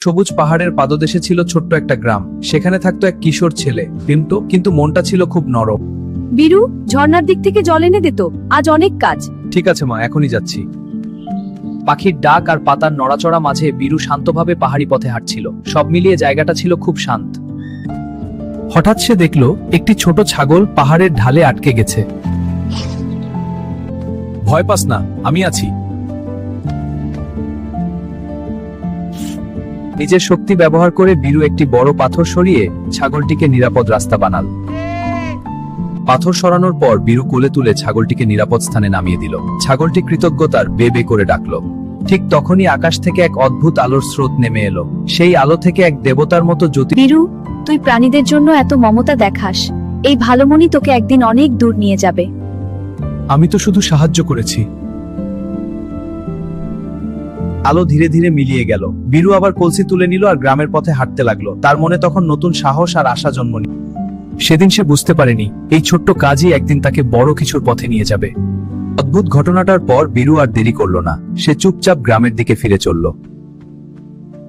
সবুজ পাহাড়ের পাদদেশে ছিল ছোট্ট একটা গ্রাম। সেখানে থাকতো এক কিশোর ছেলে, কিন্তু মনটা ছিল খুব নরম। বীরু, ঝর্ণার দিক থেকে জল এনে দে তো, আজ অনেক কাজ। ঠিক আছে মা, এখনই যাচ্ছি। পাখির ডাক আর পাতার নড়াচড়া মাঝে বীরু শান্তভাবে পাহাড়ি পথে হাঁটছিল। সব মিলিয়ে জায়গাটা ছিল খুব শান্ত। হঠাৎ সে দেখল একটি ছোট ছাগল পাহাড়ের ঢালে আটকে গেছে। ভয় পাস না, আমি আছি। নিজের শক্তি ব্যবহার করে বীরু একটি বড় পাথর সরিয়ে ছাগলটিকে নিরাপদ রাস্তা বানাল। পাথর সরানোর পর বীরু কোলে তুলে ছাগলটিকে নিরাপদ স্থানে নামিয়ে দিল। ছাগলটি কৃতজ্ঞতার বে বে করে ডাকলো। ঠিক তখনই আকাশ থেকে এক অদ্ভুত আলোর স্রোত নেমে এলো। সেই আলো থেকে এক দেবতার মতো জ্যোতি। বীরু, তুই প্রাণীদের জন্য এত মমতা দেখাস, এই ভালো মনই তোকে একদিন অনেক দূর নিয়ে যাবে। আমি তো শুধু সাহায্য করেছি। আলো ধীরে ধীরে মিলিয়ে গেল। বীরু আবার কলসি তুলে নিল আর গ্রামের পথে হাঁটতে লাগলো। তার মনে তখন নতুন সাহস আর আশা জন্ম নিল। সেদিন সে বুঝতে পারেনি এই ছোট্ট কাজই একদিন তাকে বড় কিছুর পথে নিয়ে যাবে। অদ্ভুত ঘটনাটার পর বীরু আর দেরি করলো না। সে চুপচাপ গ্রামের দিকে ফিরে চলল।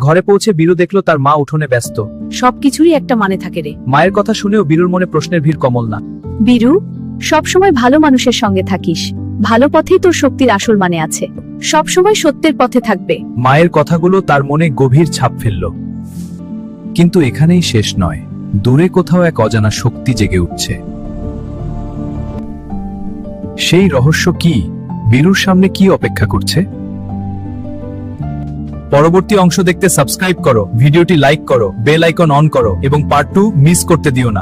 ঘরে পৌঁছে বীরু দেখলো তার মা উঠোনে ব্যস্ত। সবকিছুরই একটা মানে থাকে রে। মায়ের কথা শুনেও বীরুর মনে প্রশ্নের ভিড় কমল না। বীরু, সবসময় ভালো মানুষের সঙ্গে থাকিস। ভালো পথেই তোর শক্তির আসল মানে আছে। সবসময় সত্যের পথে থাকবে। মায়ের কথাগুলো তার মনে গভীর ছাপ ফেলল। কিন্তু এখানেই শেষ নয়। দূরে কোথাও এক অজানা শক্তি জেগে উঠছে। সেই রহস্য কি? বীরুর সামনে কি অপেক্ষা করছে? পরবর্তী অংশ দেখতে সাবস্ক্রাইব করো, ভিডিওটি লাইক করো, বেল আইকন অন করো এবং পার্ট 2 মিস করতে দিও না।